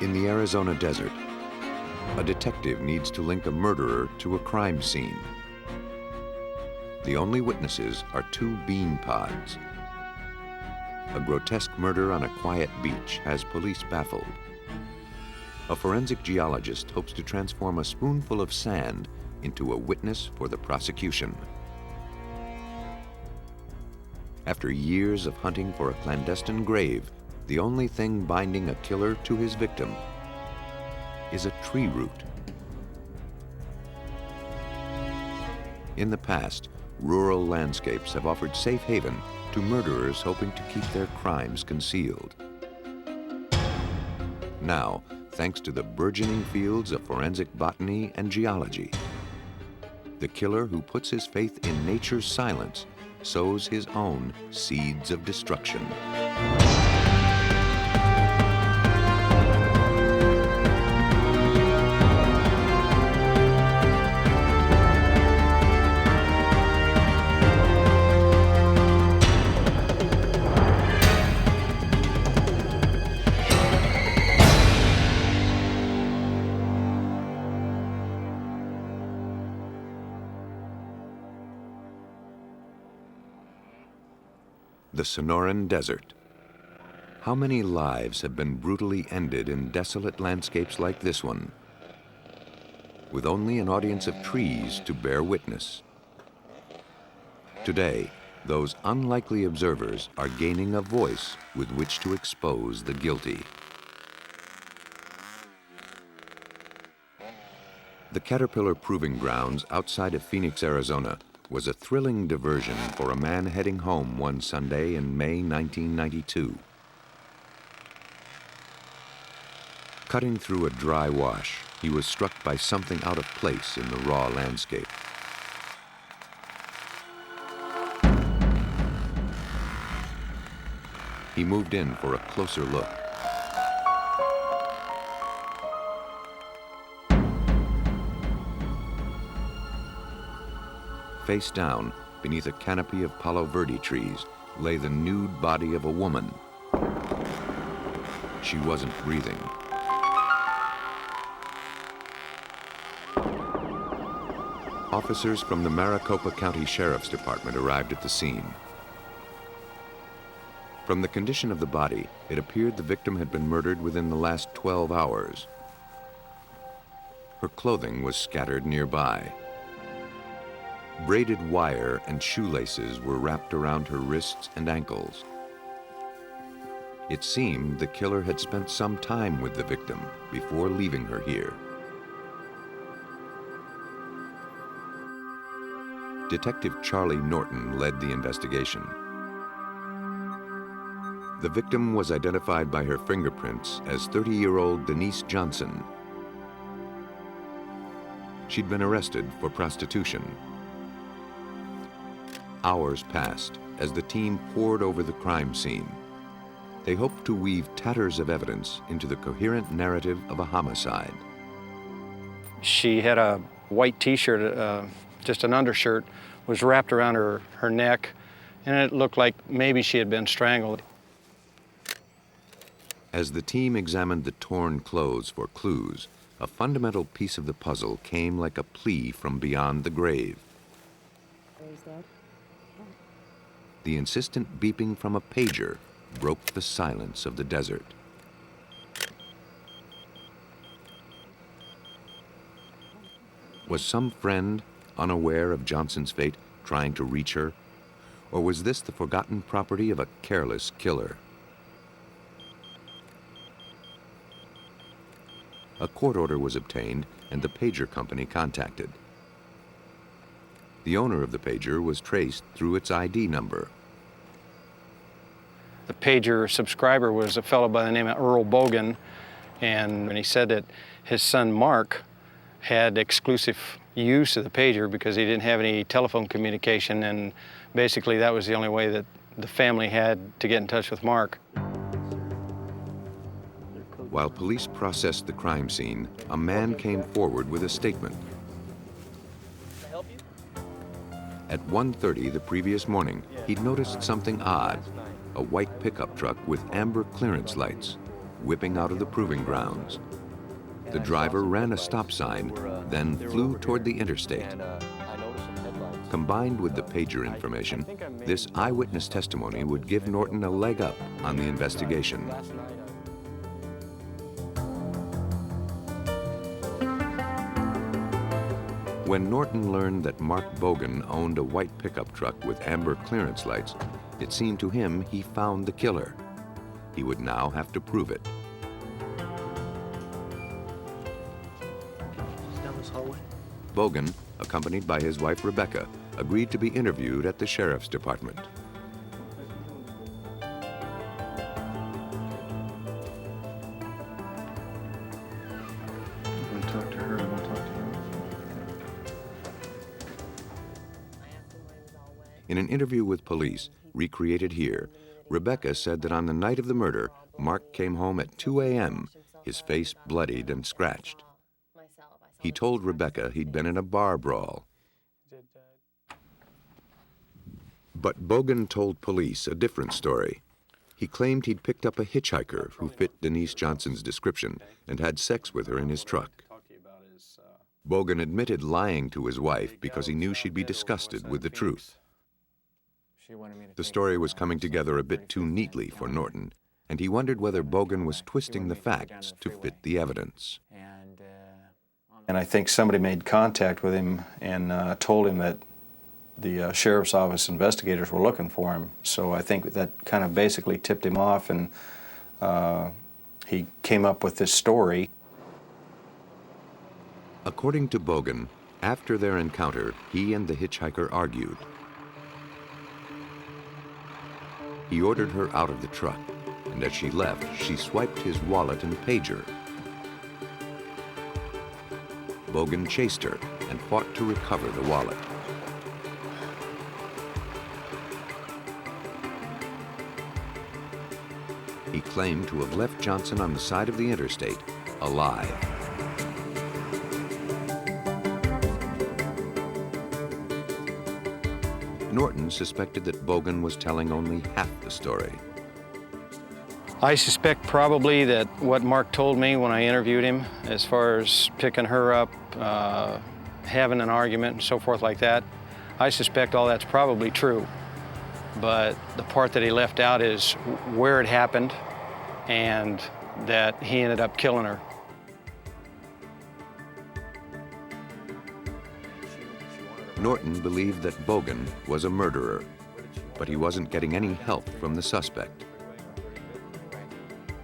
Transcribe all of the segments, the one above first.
In the Arizona desert, a detective needs to link a murderer to a crime scene. The only witnesses are two bean pods. A grotesque murder on a quiet beach has police baffled. A forensic geologist hopes to transform a spoonful of sand into a witness for the prosecution. After years of hunting for a clandestine grave, the only thing binding a killer to his victim is a tree root. In the past, rural landscapes have offered safe haven to murderers hoping to keep their crimes concealed. Now, thanks to the burgeoning fields of forensic botany and geology, the killer who puts his faith in nature's silence sows his own seeds of destruction. The Sonoran Desert. How many lives have been brutally ended in desolate landscapes like this one, with only an audience of trees to bear witness? Today, those unlikely observers are gaining a voice with which to expose the guilty. The Caterpillar Proving Grounds outside of Phoenix, Arizona, was a thrilling diversion for a man heading home one Sunday in May 1992. Cutting through a dry wash, he was struck by something out of place in the raw landscape. He moved in for a closer look. Face down, beneath a canopy of Palo Verde trees, lay the nude body of a woman. She wasn't breathing. Officers from the Maricopa County Sheriff's Department arrived at the scene. From the condition of the body, it appeared the victim had been murdered within the last 12 hours. Her clothing was scattered nearby. Braided wire and shoelaces were wrapped around her wrists and ankles. It seemed the killer had spent some time with the victim before leaving her here. Detective Charlie Norton led the investigation. The victim was identified by her fingerprints as 30-year-old Denise Johnson. She'd been arrested for prostitution. Hours passed as the team pored over the crime scene. They hoped to weave tatters of evidence into the coherent narrative of a homicide. She had a white t-shirt, just an undershirt, was wrapped around her neck, and it looked like maybe she had been strangled. As the team examined the torn clothes for clues, a fundamental piece of the puzzle came like a plea from beyond the grave. The insistent beeping from a pager broke the silence of the desert. Was some friend, unaware of Johnson's fate, trying to reach her? Or was this the forgotten property of a careless killer? A court order was obtained and the pager company contacted. The owner of the pager was traced through its ID number. The pager subscriber was a fellow by the name of Earl Bogan, and he said that his son Mark had exclusive use of the pager because he didn't have any telephone communication, and basically that was the only way that the family had to get in touch with Mark. While police processed the crime scene, a man came forward with a statement. At 1:30 the previous morning, he'd noticed something odd, a white pickup truck with amber clearance lights, whipping out of the proving grounds. The driver ran a stop sign, then flew toward the interstate. Combined with the pager information, this eyewitness testimony would give Norton a leg up on the investigation. When Norton learned that Mark Bogan owned a white pickup truck with amber clearance lights, it seemed to him he found the killer. He would now have to prove it. Bogan, accompanied by his wife Rebecca, agreed to be interviewed at the sheriff's department. In an interview with police, recreated here, Rebecca said that on the night of the murder, Mark came home at 2 a.m., his face bloodied and scratched. He told Rebecca he'd been in a bar brawl. But Bogan told police a different story. He claimed he'd picked up a hitchhiker who fit Denise Johnson's description and had sex with her in his truck. Bogan admitted lying to his wife because he knew she'd be disgusted with the truth. The story was coming together a bit too neatly for Norton, and he wondered whether Bogan was twisting the facts to fit the evidence. And I think somebody made contact with him and told him that the sheriff's office investigators were looking for him. So I think that kind of basically tipped him off, and he came up with this story. According to Bogan, after their encounter, he and the hitchhiker argued. He ordered her out of the truck, and as she left, she swiped his wallet and pager. Bogan chased her and fought to recover the wallet. He claimed to have left Johnson on the side of the interstate, alive. Norton suspected that Bogan was telling only half the story. I suspect probably that what Mark told me when I interviewed him, as far as picking her up, having an argument and so forth like that, I suspect all that's probably true. But the part that he left out is where it happened and that he ended up killing her. Norton believed that Bogan was a murderer, but he wasn't getting any help from the suspect.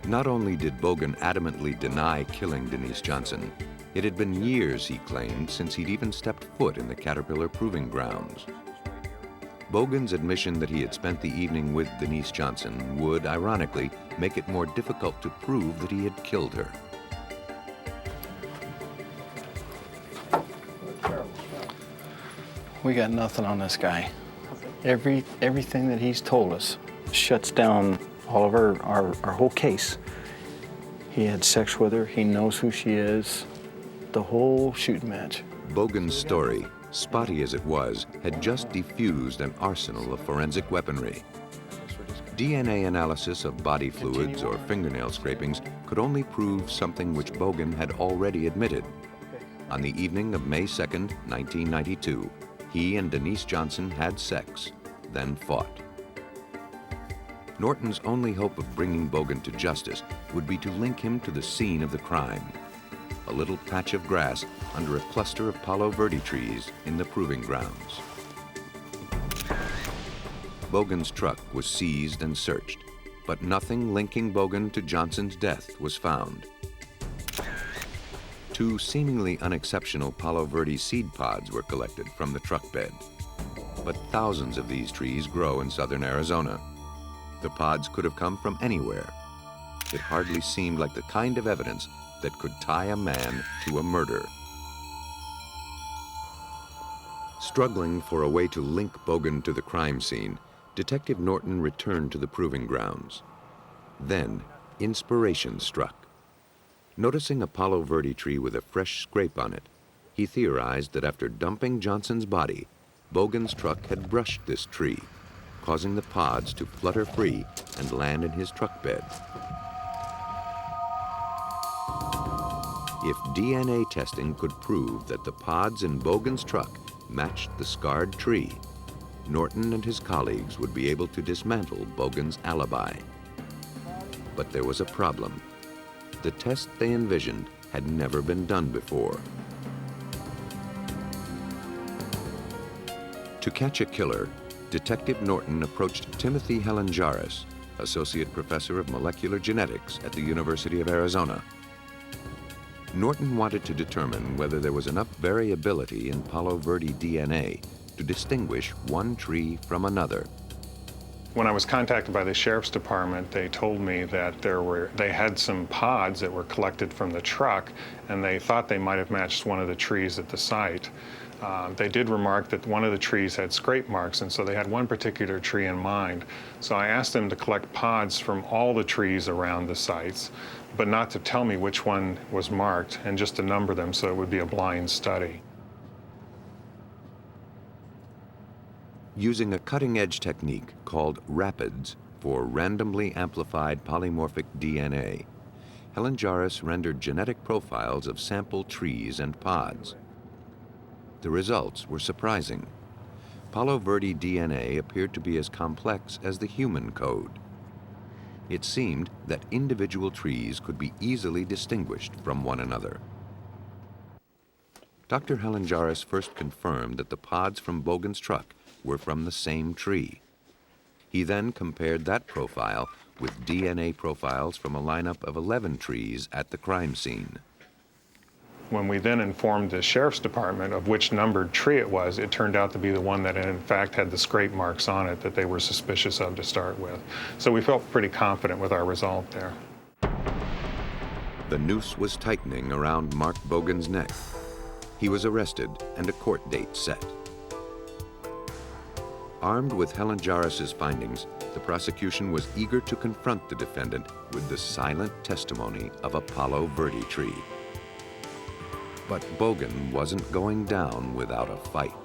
Not only did Bogan adamantly deny killing Denise Johnson, it had been years, he claimed, since he'd even stepped foot in the Caterpillar proving grounds. Bogan's admission that he had spent the evening with Denise Johnson would, ironically, make it more difficult to prove that he had killed her. We got nothing on this guy. Everything that he's told us shuts down all of our whole case. He had sex with her, he knows who she is, the whole shooting match. Bogan's story, spotty as it was, had just defused an arsenal of forensic weaponry. DNA analysis of body fluids or fingernail scrapings could only prove something which Bogan had already admitted. On the evening of May 2nd, 1992, he and Denise Johnson had sex, then fought. Norton's only hope of bringing Bogan to justice would be to link him to the scene of the crime, a little patch of grass under a cluster of Palo Verde trees in the proving grounds. Bogan's truck was seized and searched, but nothing linking Bogan to Johnson's death was found. 2 seemingly unexceptional Palo Verde seed pods were collected from the truck bed. But thousands of these trees grow in southern Arizona. The pods could have come from anywhere. It hardly seemed like the kind of evidence that could tie a man to a murder. Struggling for a way to link Bogan to the crime scene, Detective Norton returned to the proving grounds. Then, inspiration struck. Noticing a Palo Verde tree with a fresh scrape on it, he theorized that after dumping Johnson's body, Bogan's truck had brushed this tree, causing the pods to flutter free and land in his truck bed. If DNA testing could prove that the pods in Bogan's truck matched the scarred tree, Norton and his colleagues would be able to dismantle Bogan's alibi. But there was a problem. The test they envisioned had never been done before. To catch a killer, Detective Norton approached Timothy Helenjaris, Associate Professor of Molecular Genetics at the University of Arizona. Norton wanted to determine whether there was enough variability in Palo Verde DNA to distinguish one tree from another. When I was contacted by the Sheriff's Department, they told me that they had some pods that were collected from the truck, and they thought they might have matched one of the trees at the site. They did remark that one of the trees had scrape marks, and so they had one particular tree in mind. So I asked them to collect pods from all the trees around the sites, but not to tell me which one was marked, and just to number them so it would be a blind study. Using a cutting-edge technique called rapids for randomly amplified polymorphic DNA, Helenjaris rendered genetic profiles of sample trees and pods. The results were surprising. Palo Verde DNA appeared to be as complex as the human code. It seemed that individual trees could be easily distinguished from one another. Dr. Helenjaris first confirmed that the pods from Bogan's truck were from the same tree. He then compared that profile with DNA profiles from a lineup of 11 trees at the crime scene. When we then informed the Sheriff's Department of which numbered tree it was, it turned out to be the one that in fact had the scrape marks on it that they were suspicious of to start with. So we felt pretty confident with our result there. The noose was tightening around Mark Bogan's neck. He was arrested and a court date set. Armed with Helenjaris' findings, the prosecution was eager to confront the defendant with the silent testimony of a Palo Verde tree. But Bogan wasn't going down without a fight.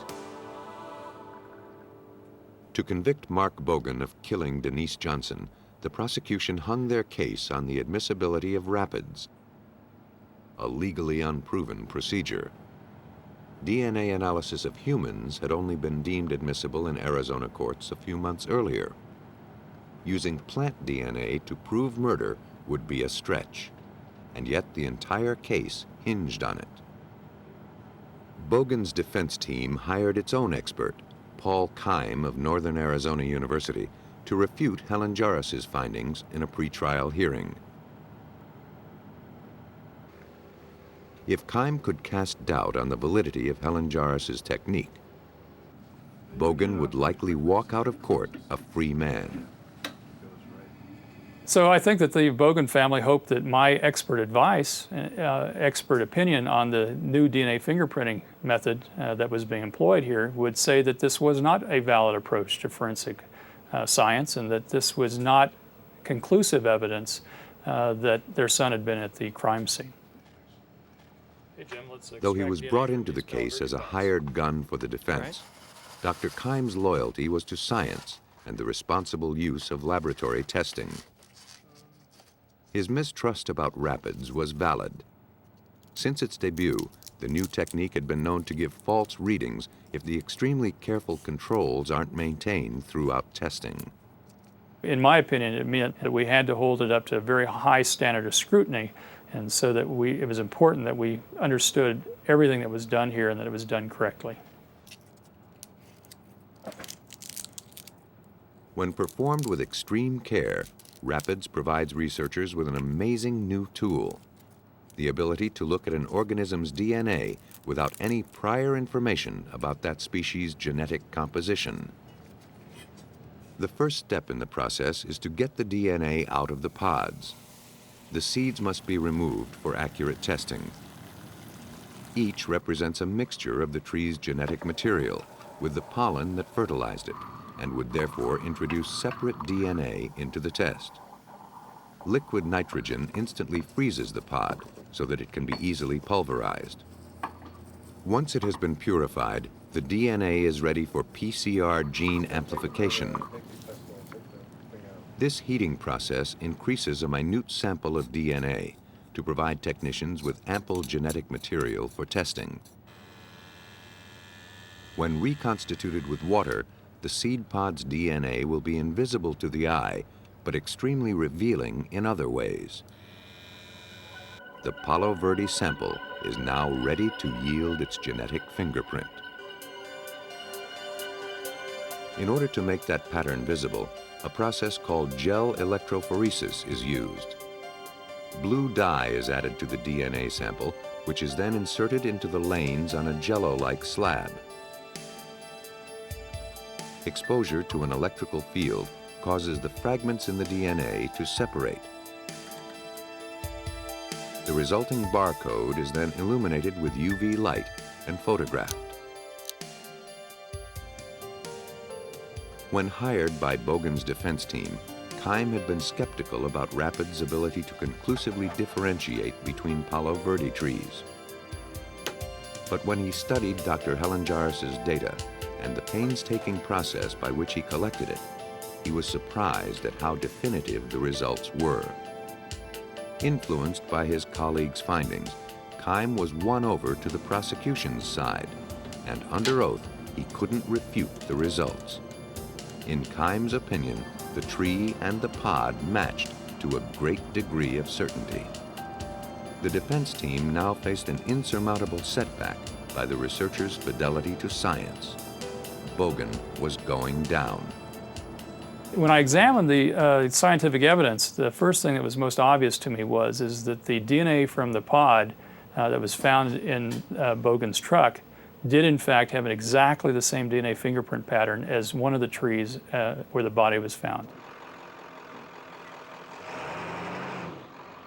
To convict Mark Bogan of killing Denise Johnson, the prosecution hung their case on the admissibility of rapids, a legally unproven procedure. DNA analysis of humans had only been deemed admissible in Arizona courts a few months earlier. Using plant DNA to prove murder would be a stretch, and yet the entire case hinged on it. Bogan's defense team hired its own expert, Paul Keim of Northern Arizona University, to refute Helenjaris' findings in a pretrial hearing. If Keim could cast doubt on the validity of Helenjaris' technique, Bogan would likely walk out of court a free man. So I think that the Bogan family hoped that my expert advice, expert opinion on the new DNA fingerprinting method that was being employed here would say that this was not a valid approach to forensic science, and that this was not conclusive evidence that their son had been at the crime scene. Hey, Jim, though he was brought into the case as a hired gun for the defense, Dr. Keim's loyalty was to science and the responsible use of laboratory testing. His mistrust about rapids was valid. Since its debut, the new technique had been known to give false readings if the extremely careful controls aren't maintained throughout testing. In my opinion, it meant that we had to hold it up to a very high standard of scrutiny, and so that it was important that we understood everything that was done here and that it was done correctly. When performed with extreme care, Rapids provides researchers with an amazing new tool: the ability to look at an organism's DNA without any prior information about that species' genetic composition. The first step in the process is to get the DNA out of the pods. The seeds must be removed for accurate testing. Each represents a mixture of the tree's genetic material with the pollen that fertilized it, and would therefore introduce separate DNA into the test. Liquid nitrogen instantly freezes the pod so that it can be easily pulverized. Once it has been purified, the DNA is ready for PCR gene amplification. This heating process increases a minute sample of DNA, to provide technicians with ample genetic material for testing. When reconstituted with water, the seed pod's DNA will be invisible to the eye, but extremely revealing in other ways. The Palo Verde sample is now ready to yield its genetic fingerprint. In order to make that pattern visible, a process called gel electrophoresis is used. Blue dye is added to the DNA sample, which is then inserted into the lanes on a jello-like slab. Exposure to an electrical field causes the fragments in the DNA to separate. The resulting barcode is then illuminated with UV light and photographed. When hired by Bogan's defense team, Keim had been skeptical about Rapid's ability to conclusively differentiate between Palo Verde trees. But when he studied Dr. Helen Jarris's data and the painstaking process by which he collected it, he was surprised at how definitive the results were. Influenced by his colleagues' findings, Keim was won over to the prosecution's side, and under oath, he couldn't refute the results. In Keim's opinion, the tree and the pod matched to a great degree of certainty. The defense team now faced an insurmountable setback by the researchers' fidelity to science. Bogan was going down. When I examined the scientific evidence, the first thing that was most obvious to me is that the DNA from the pod that was found in Bogan's truck did in fact have exactly the same DNA fingerprint pattern as one of the trees where the body was found.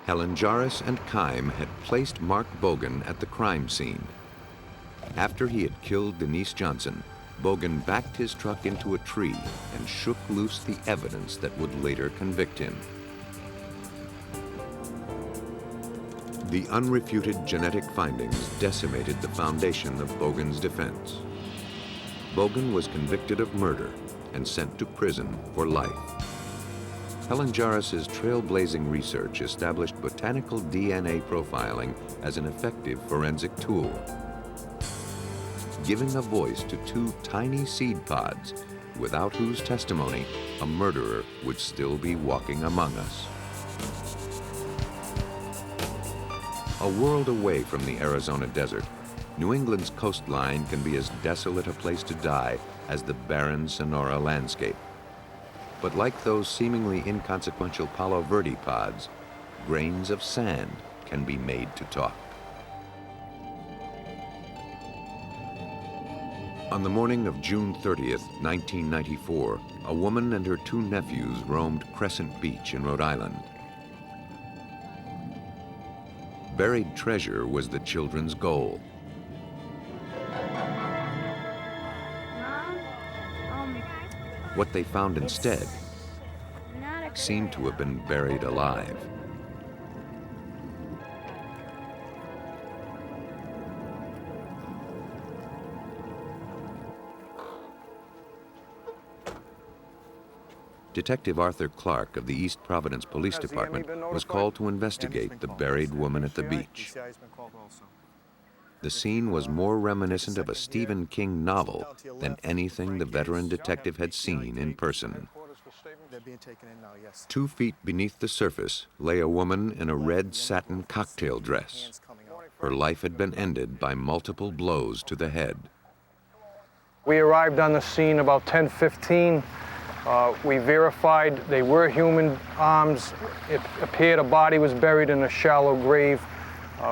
Helen Jarris and Keim had placed Mark Bogan at the crime scene. After he had killed Denise Johnson, Bogan backed his truck into a tree and shook loose the evidence that would later convict him. The unrefuted genetic findings decimated the foundation of Bogan's defense. Bogan was convicted of murder and sent to prison for life. Helen Jarris's trailblazing research established botanical DNA profiling as an effective forensic tool, giving a voice to two tiny seed pods, without whose testimony a murderer would still be walking among us. A world away from the Arizona desert, New England's coastline can be as desolate a place to die as the barren Sonora landscape. But like those seemingly inconsequential Palo Verde pods, grains of sand can be made to talk. On the morning of June 30th, 1994, a woman and her two nephews roamed Crescent Beach in Rhode Island. Buried treasure was the children's goal. What they found instead seemed to have been buried alive. Detective Arthur Clark of the East Providence Police Department was called to investigate the buried woman at the beach. The scene was more reminiscent of a Stephen King novel than anything the veteran detective had seen in person. 2 feet beneath the surface lay a woman in a red satin cocktail dress. Her life had been ended by multiple blows to the head. We arrived on the scene about 10:15. We verified they were human arms. It appeared a body was buried in a shallow grave.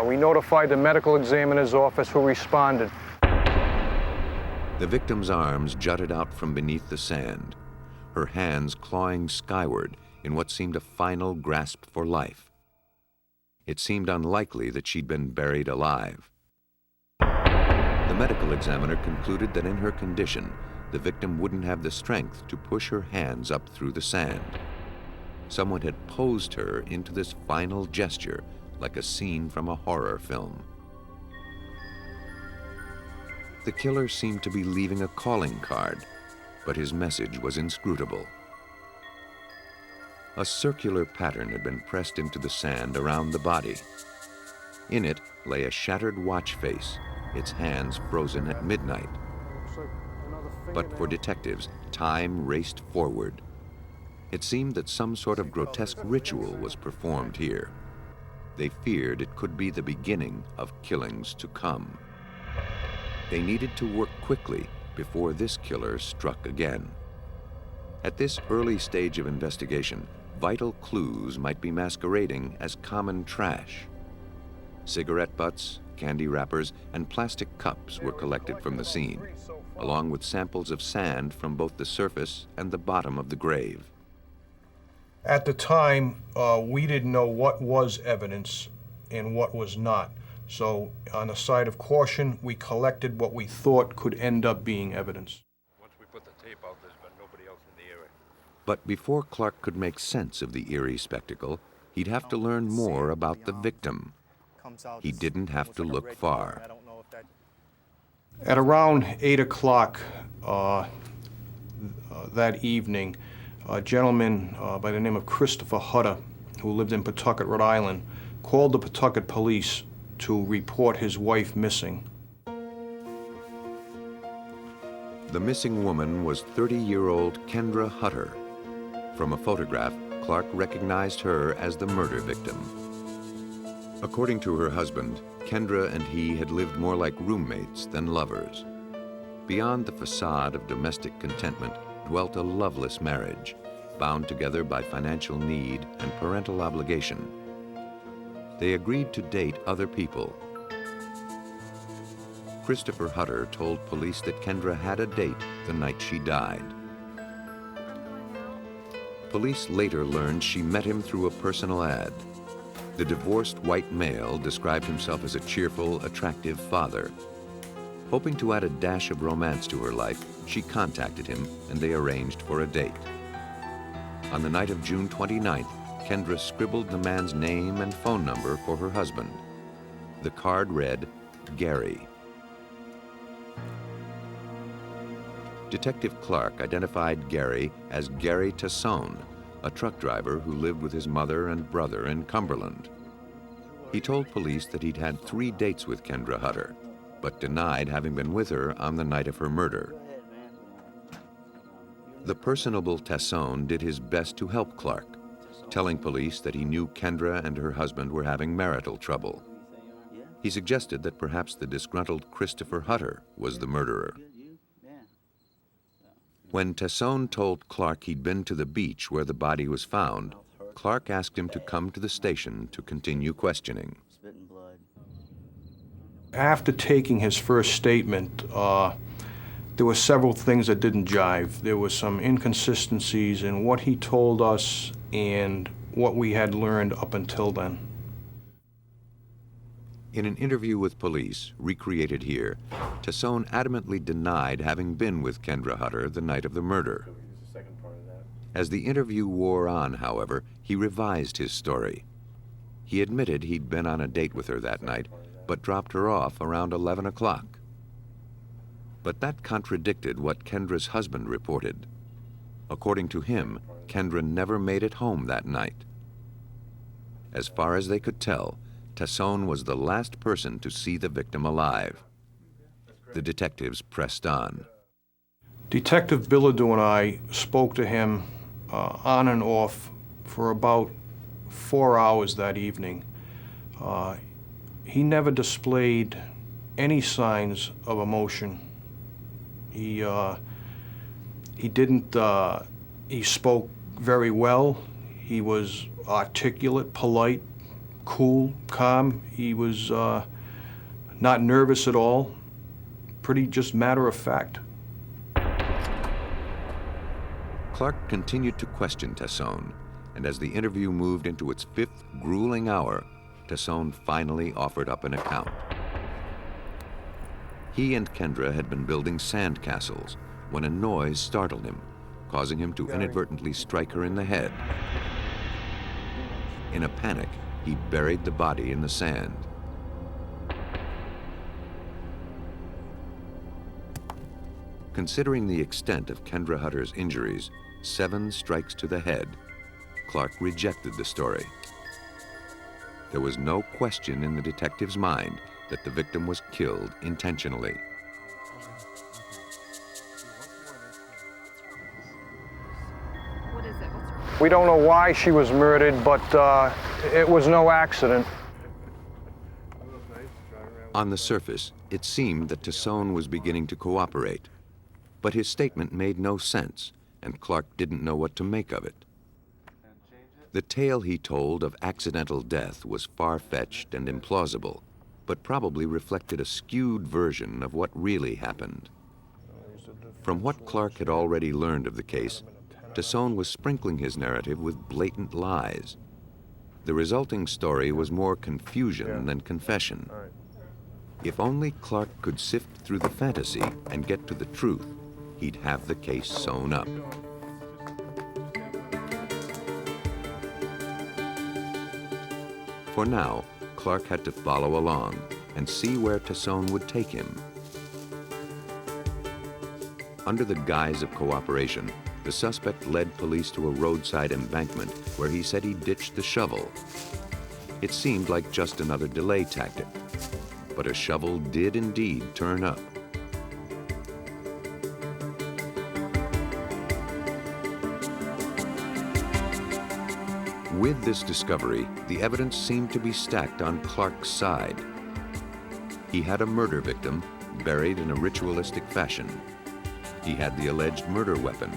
We notified the medical examiner's office, who responded. The victim's arms jutted out from beneath the sand, her hands clawing skyward in what seemed a final grasp for life. It seemed unlikely that she'd been buried alive. The medical examiner concluded that in her condition, the victim wouldn't have the strength to push her hands up through the sand. Someone had posed her into this final gesture, like a scene from a horror film. The killer seemed to be leaving a calling card, but his message was inscrutable. A circular pattern had been pressed into the sand around the body. In it lay a shattered watch face, its hands frozen at midnight. But for detectives, time raced forward. It seemed that some sort of grotesque ritual was performed here. They feared it could be the beginning of killings to come. They needed to work quickly before this killer struck again. At this early stage of investigation, vital clues might be masquerading as common trash. Cigarette butts, candy wrappers, and plastic cups were collected from the scene, along with samples of sand from both the surface and the bottom of the grave. At the time, we didn't know what was evidence and what was not. So on the side of caution, we collected what we thought could end up being evidence. Once we put the tape out, there's been nobody else in the area. But before Clark could make sense of the eerie spectacle, he'd have to learn more about the victim. He didn't have to look far. At around 8 o'clock that evening, a gentleman by the name of Christopher Hutter, who lived in Pawtucket, Rhode Island, called the Pawtucket police to report his wife missing. The missing woman was 30-year-old Kendra Hutter. From a photograph, Clark recognized her as the murder victim. According to her husband, Kendra and he had lived more like roommates than lovers. Beyond the facade of domestic contentment dwelt a loveless marriage, bound together by financial need and parental obligation. They agreed to date other people. Christopher Hutter told police that Kendra had a date the night she died. Police later learned she met him through a personal ad. The divorced white male described himself as a cheerful, attractive father. Hoping to add a dash of romance to her life, she contacted him and they arranged for a date. On the night of June 29th, Kendra scribbled the man's name and phone number for her husband. The card read, Gary. Detective Clark identified Gary as Gary Tassone, a truck driver who lived with his mother and brother in Cumberland. He told police that he'd had 3 dates with Kendra Hutter, but denied having been with her on the night of her murder. The personable Tassone did his best to help Clark, telling police that he knew Kendra and her husband were having marital trouble. He suggested that perhaps the disgruntled Christopher Hutter was the murderer. When Tassone told Clark he'd been to the beach where the body was found, Clark asked him to come to the station to continue questioning. After taking his first statement, there were several things that didn't jive. There were some inconsistencies in what he told us and what we had learned up until then. In an interview with police, recreated here, Tassone adamantly denied having been with Kendra Hutter the night of the murder. As the interview wore on, however, he revised his story. He admitted he'd been on a date with her that night, but dropped her off around 11 o'clock. But that contradicted what Kendra's husband reported. According to him, Kendra never made it home that night. As far as they could tell, Tassone was the last person to see the victim alive. The detectives pressed on. Detective Bilodeau and I spoke to him on and off for about 4 hours that evening. He never displayed any signs of emotion. He spoke very well. He was articulate, polite, cool, calm. He was not nervous at all. Pretty just matter of fact. Clark continued to question Tassone, and as the interview moved into its 5th grueling hour, Tassone finally offered up an account. He and Kendra had been building sand castles when a noise startled him, causing him to inadvertently strike her in the head. In a panic, he buried the body in the sand. Considering the extent of Kendra Hutter's injuries, 7 strikes to the head, Clark rejected the story. There was no question in the detective's mind that the victim was killed intentionally. What is it? What's wrong? We don't know why she was murdered, but it was no accident. On the surface, it seemed that Tassone was beginning to cooperate, but his statement made no sense, and Clark didn't know what to make of it. The tale he told of accidental death was far-fetched and implausible, but probably reflected a skewed version of what really happened. From what Clark had already learned of the case, Tassone was sprinkling his narrative with blatant lies. The resulting story was more confusion than confession. If only Clark could sift through the fantasy and get to the truth, he'd have the case sewn up. For now, Clark had to follow along and see where Tassone would take him. Under the guise of cooperation, the suspect led police to a roadside embankment where he said he ditched the shovel. It seemed like just another delay tactic, but a shovel did indeed turn up. With this discovery, the evidence seemed to be stacked on Clark's side. He had a murder victim buried in a ritualistic fashion. He had the alleged murder weapon.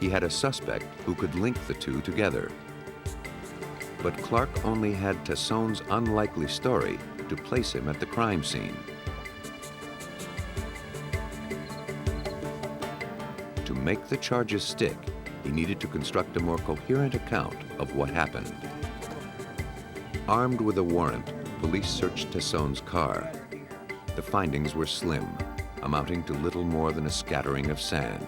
He had a suspect who could link the two together. But Clark only had Tassone's unlikely story to place him at the crime scene. To make the charges stick, he needed to construct a more coherent account of what happened. Armed with a warrant, police searched Tassone's car. The findings were slim, amounting to little more than a scattering of sand.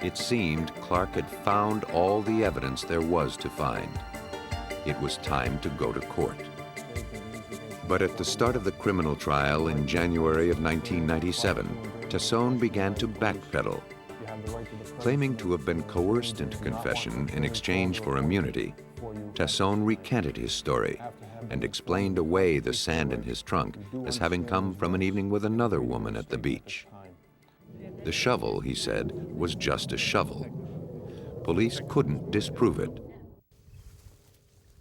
It seemed Clark had found all the evidence there was to find. It was time to go to court. But at the start of the criminal trial in January of 1997, Tassone began to backpedal. Claiming to have been coerced into confession in exchange for immunity, Tassone recanted his story and explained away the sand in his trunk as having come from an evening with another woman at the beach. The shovel, he said, was just a shovel. Police couldn't disprove it.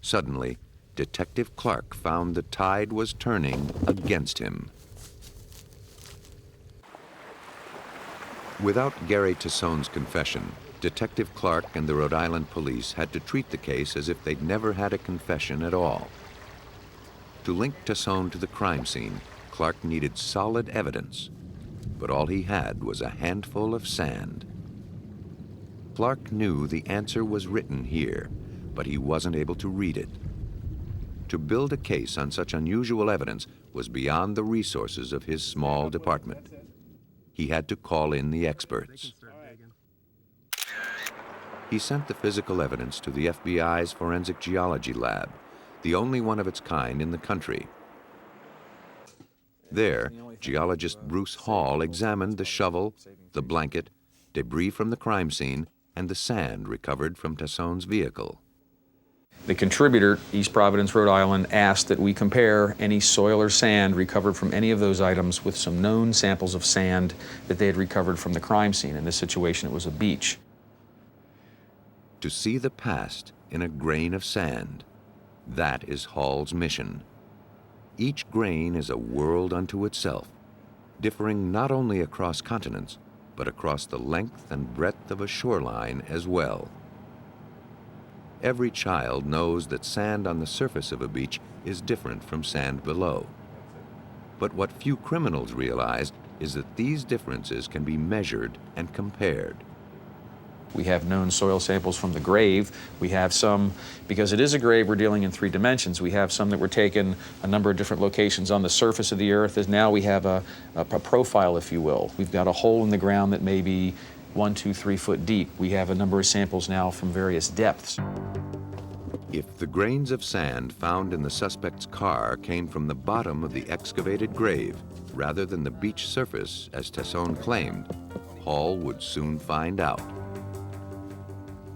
Suddenly, Detective Clark found the tide was turning against him. Without Gary Tassone's confession, Detective Clark and the Rhode Island police had to treat the case as if they'd never had a confession at all. To link Tassone to the crime scene, Clark needed solid evidence, but all he had was a handful of sand. Clark knew the answer was written here, but he wasn't able to read it. To build a case on such unusual evidence was beyond the resources of his small department. He had to call in the experts. He sent the physical evidence to the FBI's forensic geology lab, the only one of its kind in the country. There, geologist Bruce Hall examined the shovel, the blanket, debris from the crime scene, and the sand recovered from Tassone's vehicle. The contributor, East Providence, Rhode Island, asked that we compare any soil or sand recovered from any of those items with some known samples of sand that they had recovered from the crime scene. In this situation, it was a beach. To see the past in a grain of sand, that is Hall's mission. Each grain is a world unto itself, differing not only across continents, but across the length and breadth of a shoreline as well. Every child knows that sand on the surface of a beach is different from sand below. But what few criminals realize is that these differences can be measured and compared. We have known soil samples from the grave. We have some, because it is a grave, we're dealing in 3 dimensions. We have some that were taken a number of different locations on the surface of the earth. As now we have a profile, if you will. We've got a hole in the ground that may be 1, 2, 3 foot deep. We have a number of samples now from various depths. If the grains of sand found in the suspect's car came from the bottom of the excavated grave rather than the beach surface, as Tassone claimed, Hall would soon find out.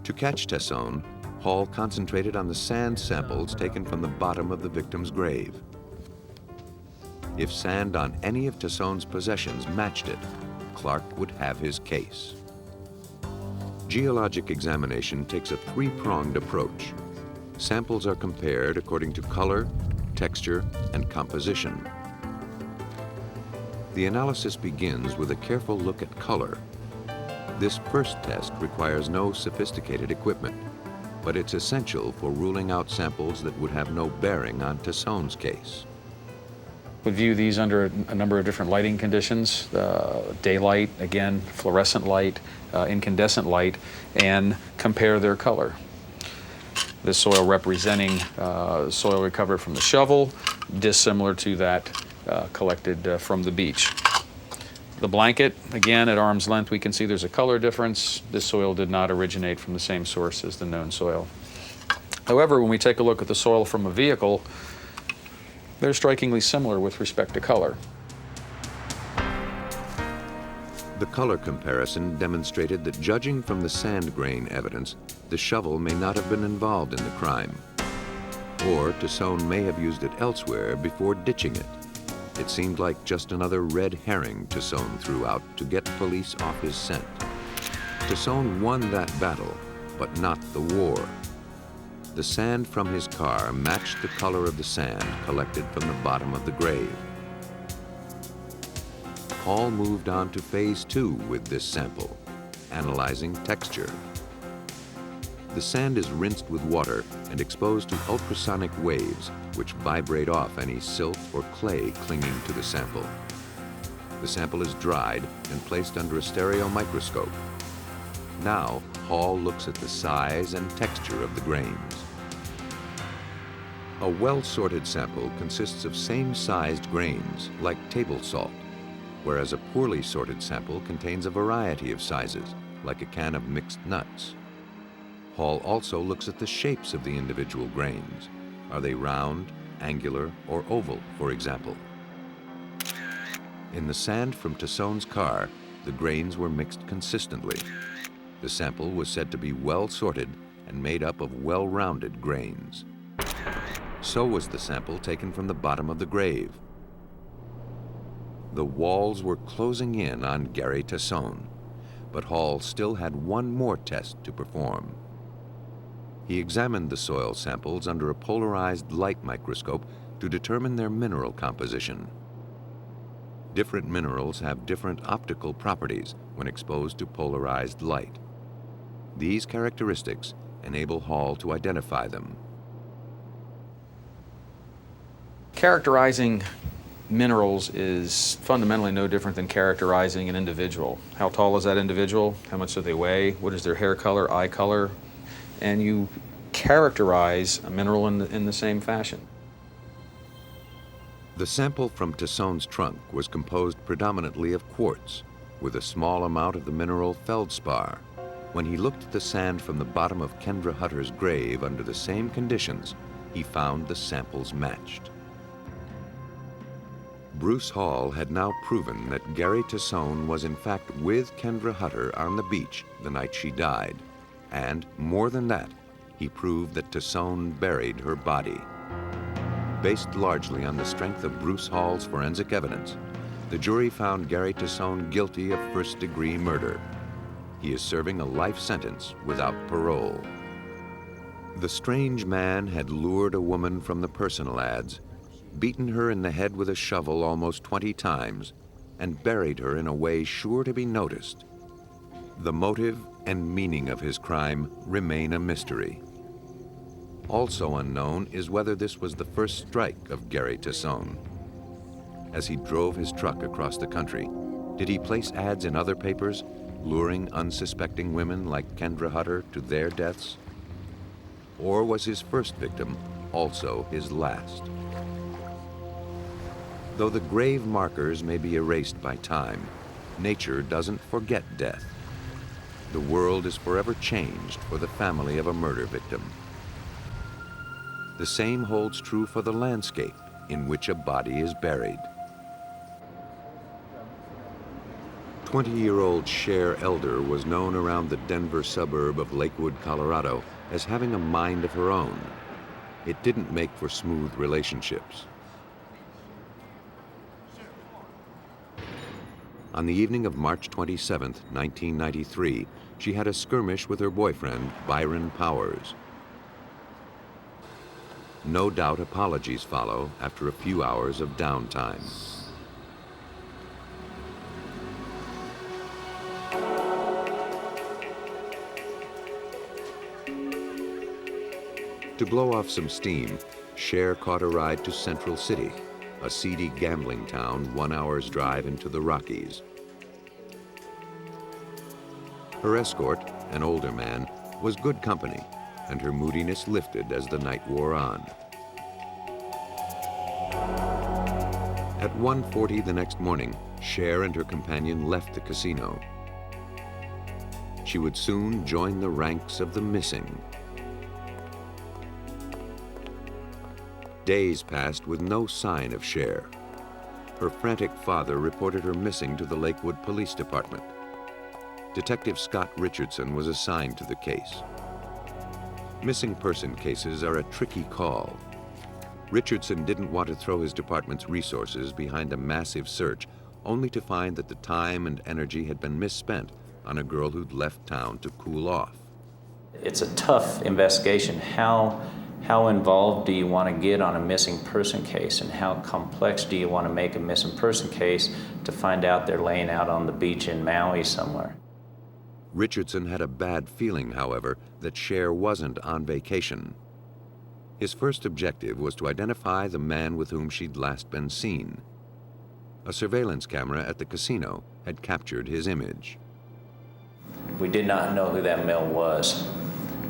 To catch Tassone, Hall concentrated on the sand samples taken from the bottom of the victim's grave. If sand on any of Tasson's possessions matched it, Clark would have his case. Geologic examination takes a three-pronged approach. Samples are compared according to color, texture, and composition. The analysis begins with a careful look at color. This first test requires no sophisticated equipment, but it's essential for ruling out samples that would have no bearing on Tasson's case. We view these under a number of different lighting conditions, daylight, again, fluorescent light, incandescent light, and compare their color. This soil representing soil recovered from the shovel, dissimilar to that collected from the beach. The blanket, again, at arm's length, we can see there's a color difference. This soil did not originate from the same source as the known soil. However, when we take a look at the soil from a vehicle, they're strikingly similar with respect to color. The color comparison demonstrated that, judging from the sand grain evidence, the shovel may not have been involved in the crime. Or Tasson may have used it elsewhere before ditching it. It seemed like just another red herring Tasson threw out to get police off his scent. Tasson won that battle, but not the war. The sand from his car matched the color of the sand collected from the bottom of the grave. Hall moved on to phase 2 with this sample, analyzing texture. The sand is rinsed with water and exposed to ultrasonic waves, which vibrate off any silt or clay clinging to the sample. The sample is dried and placed under a stereo microscope. Now, Hall looks at the size and texture of the grains. A well-sorted sample consists of same-sized grains, like table salt, whereas a poorly sorted sample contains a variety of sizes, like a can of mixed nuts. Hall also looks at the shapes of the individual grains. Are they round, angular, or oval, for example? In the sand from Tasson's car, the grains were mixed consistently. The sample was said to be well sorted and made up of well-rounded grains. So was the sample taken from the bottom of the grave. The walls were closing in on Gary Tasson, but Hall still had one more test to perform. He examined the soil samples under a polarized light microscope to determine their mineral composition. Different minerals have different optical properties when exposed to polarized light. These characteristics enable Hall to identify them. Characterizing minerals is fundamentally no different than characterizing an individual. How tall is that individual? How much do they weigh? What is their hair color, eye color? And you characterize a mineral in the same fashion. The sample from Tasson's trunk was composed predominantly of quartz, with a small amount of the mineral feldspar. When he looked at the sand from the bottom of Kendra Hutter's grave under the same conditions, he found the samples matched. Bruce Hall had now proven that Gary Tasson was in fact with Kendra Hutter on the beach the night she died. And, more than that, he proved that Tasson buried her body. Based largely on the strength of Bruce Hall's forensic evidence, the jury found Gary Tasson guilty of first-degree murder. He is serving a life sentence without parole. The strange man had lured a woman from the personal ads, beaten her in the head with a shovel almost 20 times, and buried her in a way sure to be noticed. The motive and meaning of his crime remain a mystery. Also unknown is whether this was the first strike of Gary Tasson. As he drove his truck across the country, did he place ads in other papers, luring unsuspecting women like Kendra Hutter to their deaths? Or was his first victim also his last? Though the grave markers may be erased by time, nature doesn't forget death. The world is forever changed for the family of a murder victim. The same holds true for the landscape in which a body is buried. 20-year-old Cher Elder was known around the Denver suburb of Lakewood, Colorado as having a mind of her own. It didn't make for smooth relationships. On the evening of March 27, 1993, she had a skirmish with her boyfriend, Byron Powers. No doubt apologies follow after a few hours of downtime. To blow off some steam, Cher caught a ride to Central City, a seedy gambling town 1 hour's drive into the Rockies. Her escort, an older man, was good company, and her moodiness lifted as the night wore on. At 1:40 the next morning, Cher and her companion left the casino. She would soon join the ranks of the missing. Days passed with no sign of Cher. Her frantic father reported her missing to the Lakewood Police Department. Detective Scott Richardson was assigned to the case. Missing person cases are a tricky call. Richardson didn't want to throw his department's resources behind a massive search, only to find that the time and energy had been misspent on a girl who'd left town to cool off. It's a tough investigation. How involved do you want to get on a missing person case, and how complex do you want to make a missing person case to find out they're laying out on the beach in Maui somewhere? Richardson had a bad feeling, however, that Cher wasn't on vacation. His first objective was to identify the man with whom she'd last been seen. A surveillance camera at the casino had captured his image. We did not know who that male was,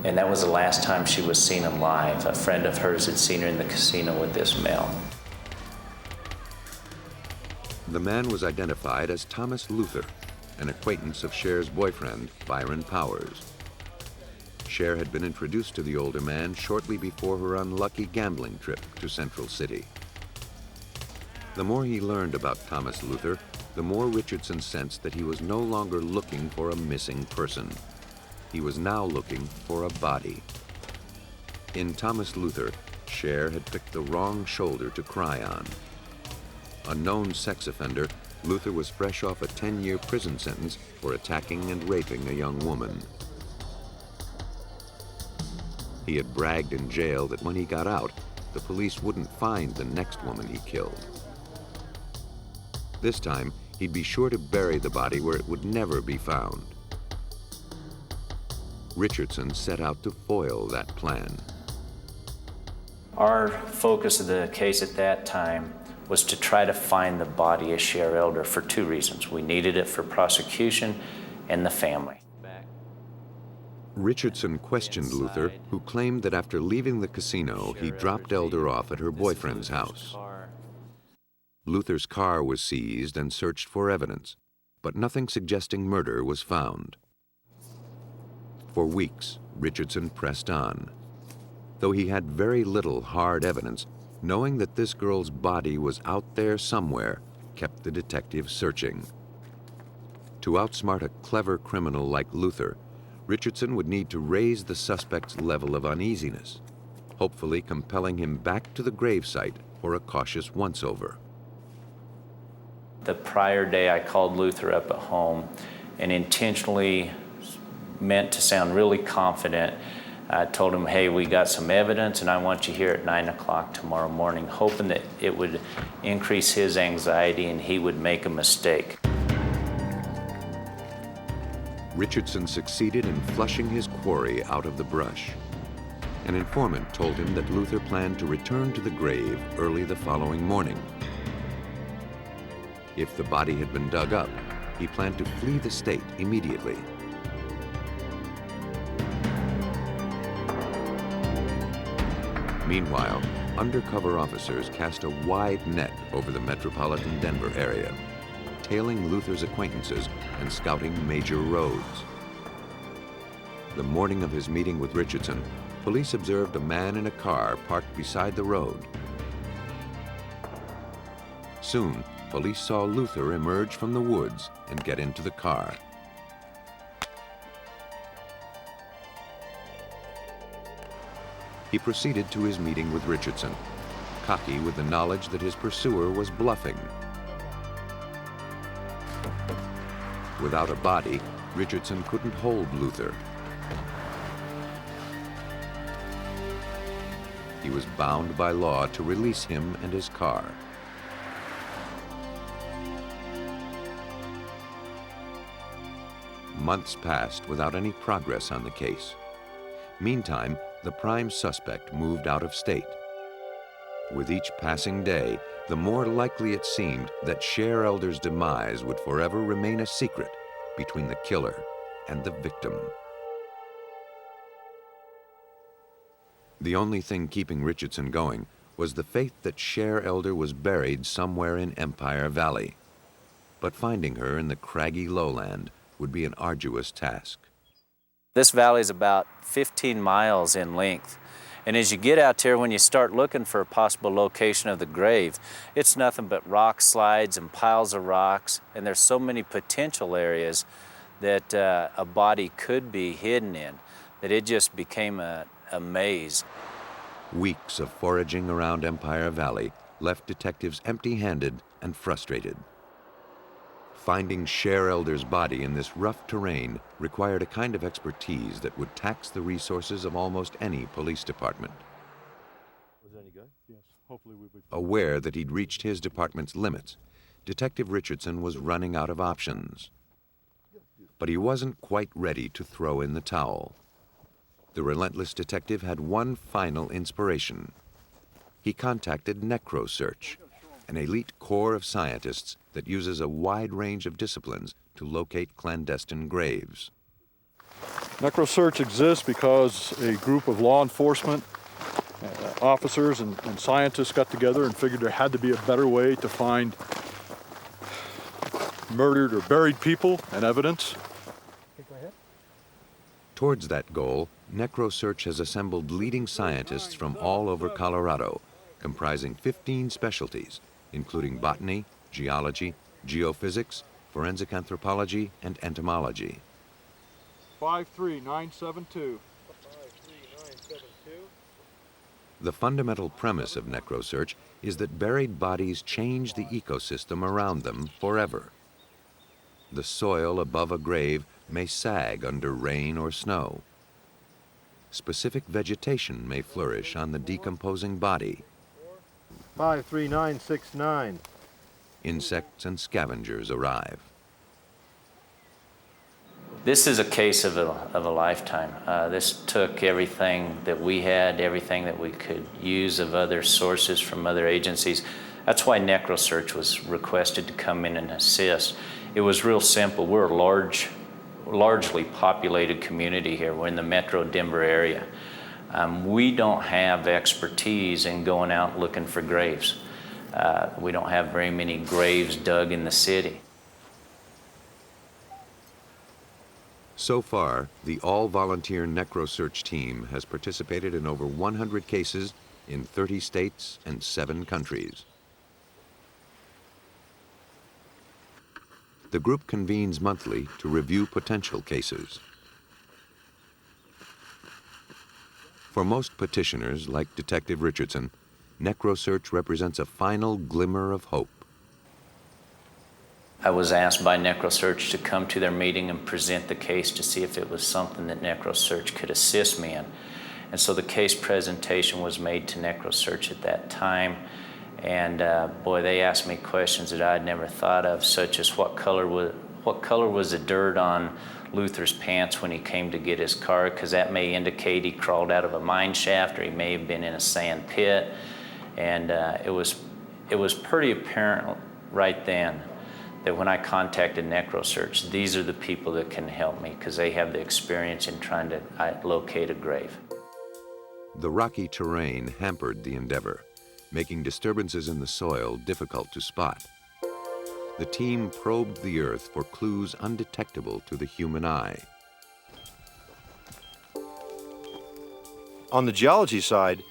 and that was the last time she was seen alive. A friend of hers had seen her in the casino with this male. The man was identified as Thomas Luther, an acquaintance of Cher's boyfriend, Byron Powers. Cher had been introduced to the older man shortly before her unlucky gambling trip to Central City. The more he learned about Thomas Luther, the more Richardson sensed that he was no longer looking for a missing person. He was now looking for a body. In Thomas Luther, Cher had picked the wrong shoulder to cry on. A known sex offender, Luther was fresh off a 10-year prison sentence for attacking and raping a young woman. He had bragged in jail that when he got out, the police wouldn't find the next woman he killed. This time, he'd be sure to bury the body where it would never be found. Richardson set out to foil that plan. Our focus of the case at that time was to try to find the body of Cher Elder for two reasons. We needed it for prosecution and the family. Richardson questioned Luther, who claimed that after leaving the casino, he dropped Elder off at her boyfriend's house. Luther's car was seized and searched for evidence, but nothing suggesting murder was found. For weeks, Richardson pressed on. Though he had very little hard evidence, knowing that this girl's body was out there somewhere kept the detective searching. To outsmart a clever criminal like Luther, Richardson would need to raise the suspect's level of uneasiness, hopefully compelling him back to the gravesite for a cautious once-over. The prior day, I called Luther up at home and intentionally meant to sound really confident. I told him, hey, we got some evidence and I want you here at 9 o'clock tomorrow morning, hoping that it would increase his anxiety and he would make a mistake. Richardson succeeded in flushing his quarry out of the brush. An informant told him that Luther planned to return to the grave early the following morning. If the body had been dug up, he planned to flee the state immediately. Meanwhile, undercover officers cast a wide net over the metropolitan Denver area, tailing Luther's acquaintances and scouting major roads. The morning of his meeting with Richardson, police observed a man in a car parked beside the road. Soon, police saw Luther emerge from the woods and get into the car. he proceeded to his meeting with Richardson, cocky with the knowledge that his pursuer was bluffing. Without a body, Richardson couldn't hold Luther. He was bound by law to release him and his car. Months passed without any progress on the case. Meantime, the prime suspect moved out of state. With each passing day, the more likely it seemed that Cher Elder's demise would forever remain a secret between the killer and the victim. The only thing keeping Richardson going was the faith that Cher Elder was buried somewhere in Empire Valley. But finding her in the craggy lowland would be an arduous task. This valley is about 15 miles in length. And as you get out here, when you start looking for a possible location of the grave, it's nothing but rock slides and piles of rocks. And there's so many potential areas that a body could be hidden in that it just became a maze. Weeks of foraging around Empire Valley left detectives empty-handed and frustrated. Finding Cher Elder's body in this rough terrain required a kind of expertise that would tax the resources of almost any police department. Was that any good? Yes. Hopefully we would. Aware that he'd reached his department's limits, Detective Richardson was running out of options. But he wasn't quite ready to throw in the towel. The relentless detective had one final inspiration. He contacted NecroSearch, an elite corps of scientists that uses a wide range of disciplines to locate clandestine graves. NecroSearch exists because a group of law enforcement officers and scientists got together and figured there had to be a better way to find murdered or buried people and evidence. Towards that goal, NecroSearch has assembled leading scientists from all over Colorado, comprising 15 specialties, including botany, geology, geophysics, forensic anthropology, and entomology. 53972. The fundamental premise of NecroSearch is that buried bodies change the ecosystem around them forever. The soil above a grave may sag under rain or snow. Specific vegetation may flourish on the decomposing body. 53969. Insects and scavengers arrive. This is a case of a lifetime. This took everything that we had, everything that we could use of other sources from other agencies. That's why NecroSearch was requested to come in and assist. It was real simple. We're a largely populated community here. We're in the metro Denver area. We don't have expertise in going out looking for graves. We don't have very many graves dug in the city. So far, the all-volunteer NecroSearch team has participated in over 100 cases in 30 states and 7 countries. The group convenes monthly to review potential cases. For most petitioners, like Detective Richardson, NecroSearch represents a final glimmer of hope. I was asked by NecroSearch to come to their meeting and present the case to see if it was something that NecroSearch could assist me in. And so the case presentation was made to NecroSearch at that time. And boy, they asked me questions that I'd never thought of, such as what color was the dirt on Luther's pants when he came to get his car, because that may indicate he crawled out of a mine shaft or he may have been in a sand pit. And it was pretty apparent right then that when I contacted NecroSearch, these are the people that can help me because they have the experience in trying to locate a grave. The rocky terrain hampered the endeavor, making disturbances in the soil difficult to spot. The team probed the earth for clues undetectable to the human eye. On the geology side,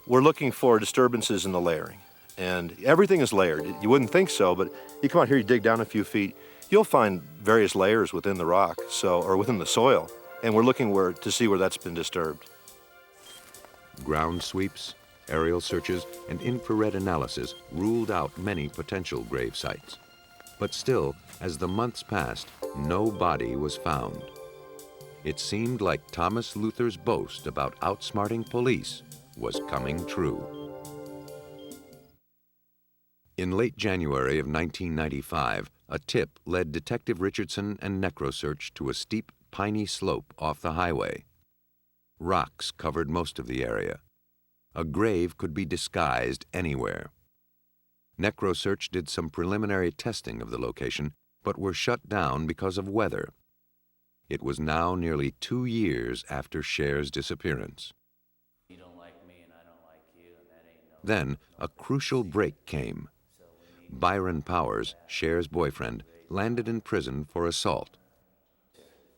we're looking for disturbances in the layering. And everything is layered. You wouldn't think so, but you come out here, you dig down a few feet, you'll find various layers within the rock, or within the soil. And we're looking to see where that's been disturbed. ground sweeps, aerial searches, and infrared analysis ruled out many potential grave sites. But still, as the months passed, no body was found. It seemed like Thomas Luther's boast about outsmarting police was coming true. In late January of 1995, a tip led Detective Richardson and NecroSearch to a steep, piney slope off the highway. Rocks covered most of the area. A grave could be disguised anywhere. NecroSearch did some preliminary testing of the location, but were shut down because of weather. It was now nearly 2 years after Cher's disappearance. You don't like me and I don't like you, and that ain't no... Then a crucial break came. Byron Powers, Cher's boyfriend, landed in prison for assault.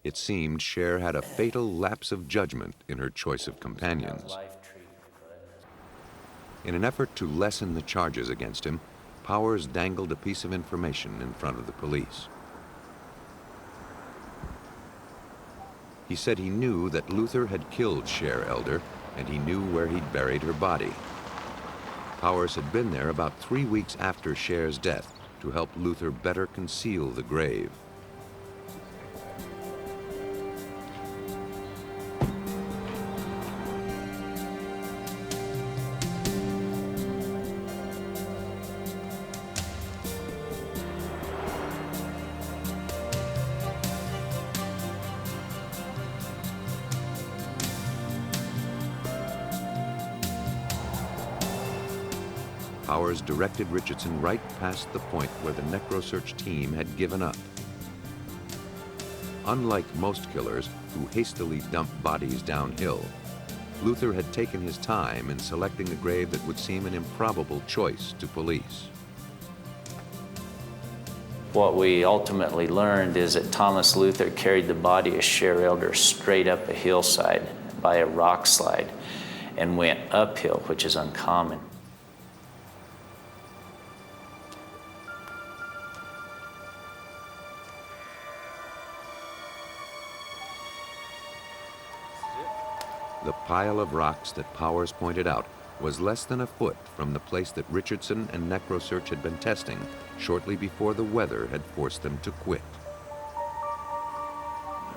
It seemed Cher had a fatal lapse of judgment in her choice of companions. In an effort to lessen the charges against him, Powers dangled a piece of information in front of the police. He said he knew that Luther had killed Cher Elder, and he knew where he'd buried her body. Powers had been there about 3 weeks after Cher's death to help Luther better conceal the grave. Powers directed Richardson right past the point where the NecroSearch team had given up. Unlike most killers who hastily dump bodies downhill, Luther had taken his time in selecting a grave that would seem an improbable choice to police. What we ultimately learned is that Thomas Luther carried the body of Cher Elder straight up a hillside by a rock slide and went uphill, which is uncommon. The pile of rocks that Powers pointed out was less than a foot from the place that Richardson and NecroSearch had been testing shortly before the weather had forced them to quit.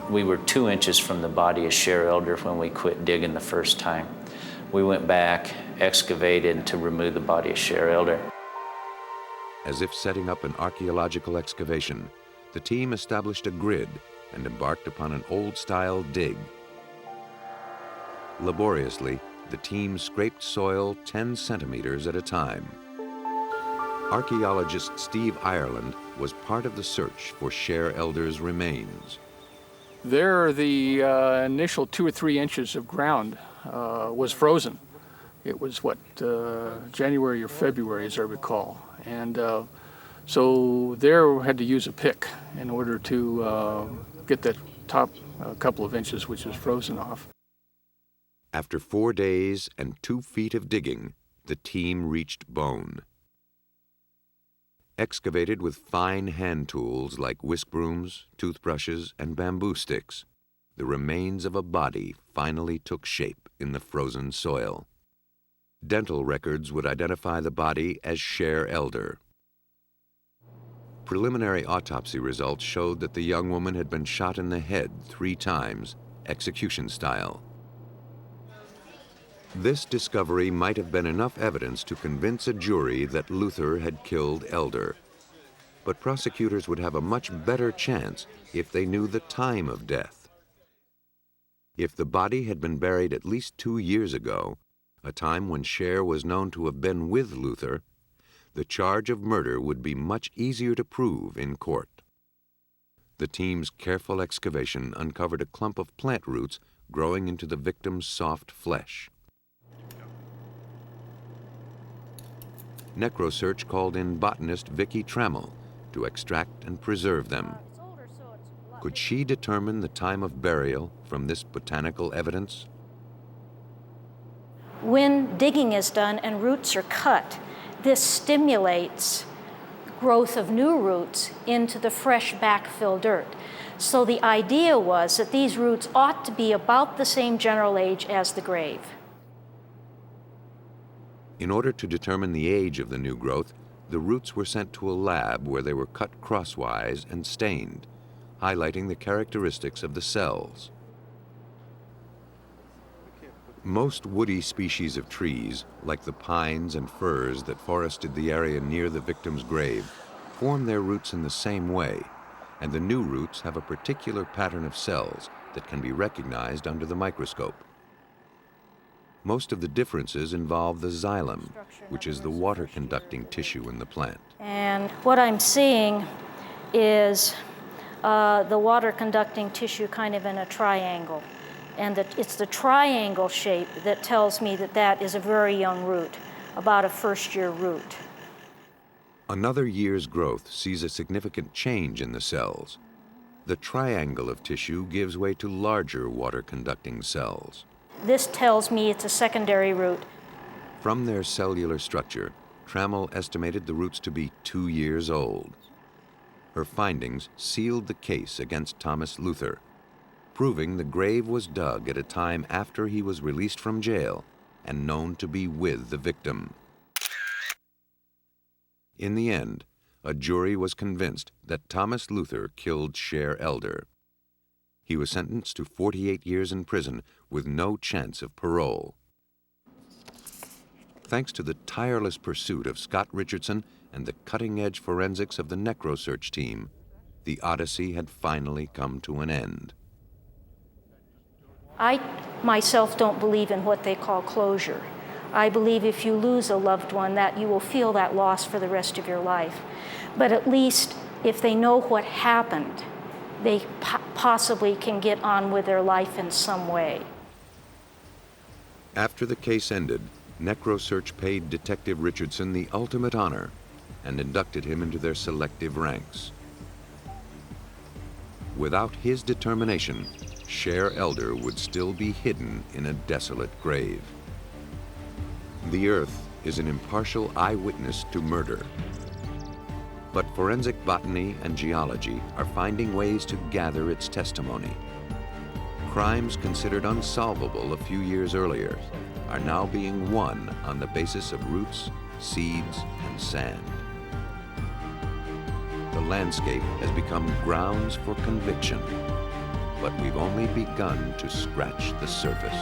We were 2 inches from the body of Cher Elder when we quit digging the first time. We went back, excavated to remove the body of Cher Elder. As if setting up an archaeological excavation, the team established a grid and embarked upon an old-style dig. Laboriously, the team scraped soil 10 centimeters at a time. Archaeologist Steve Ireland was part of the search for Cher Elder's remains. There, the initial 2 or 3 inches of ground was frozen. It was, January or February, as I recall. And so there we had to use a pick in order to get that top couple of inches, which was frozen off. After 4 days and 2 feet of digging, the team reached bone. Excavated with fine hand tools like whisk brooms, toothbrushes, and bamboo sticks, the remains of a body finally took shape in the frozen soil. Dental records would identify the body as Cher Elder. Preliminary autopsy results showed that the young woman had been shot in the head 3 times, execution style. This discovery might have been enough evidence to convince a jury that Luther had killed Elder. But prosecutors would have a much better chance if they knew the time of death. If the body had been buried at least 2 years ago, a time when Cher was known to have been with Luther, the charge of murder would be much easier to prove in court. The team's careful excavation uncovered a clump of plant roots growing into the victim's soft flesh. NecroSearch called in botanist Vicki Trammell to extract and preserve them. Could she determine the time of burial from this botanical evidence? When digging is done and roots are cut, this stimulates growth of new roots into the fresh backfill dirt. So the idea was that these roots ought to be about the same general age as the grave. In order to determine the age of the new growth, the roots were sent to a lab where they were cut crosswise and stained, highlighting the characteristics of the cells. Most woody species of trees, like the pines and firs that forested the area near the victim's grave, form their roots in the same way, and the new roots have a particular pattern of cells that can be recognized under the microscope. Most of the differences involve the xylem, which is the water-conducting tissue in the plant. And what I'm seeing is the water-conducting tissue kind of in a triangle. And it's the triangle shape that tells me that that is a very young root, about a first-year root. Another year's growth sees a significant change in the cells. The triangle of tissue gives way to larger water-conducting cells. This tells me it's a secondary root. From their cellular structure, Trammell estimated the roots to be 2 years old. Her findings sealed the case against Thomas Luther, proving the grave was dug at a time after he was released from jail and known to be with the victim. In the end, a jury was convinced that Thomas Luther killed Cher Elder. He was sentenced to 48 years in prison with no chance of parole. Thanks to the tireless pursuit of Scott Richardson and the cutting-edge forensics of the NecroSearch team, the odyssey had finally come to an end. I myself don't believe in what they call closure. I believe if you lose a loved one, that you will feel that loss for the rest of your life. But at least if they know what happened, they possibly can get on with their life in some way. After the case ended, NecroSearch paid Detective Richardson the ultimate honor and inducted him into their selective ranks. Without his determination, Cher Elder would still be hidden in a desolate grave. The Earth is an impartial eyewitness to murder. But forensic botany and geology are finding ways to gather its testimony. Crimes considered unsolvable a few years earlier are now being won on the basis of roots, seeds, and sand. The landscape has become grounds for conviction, but we've only begun to scratch the surface.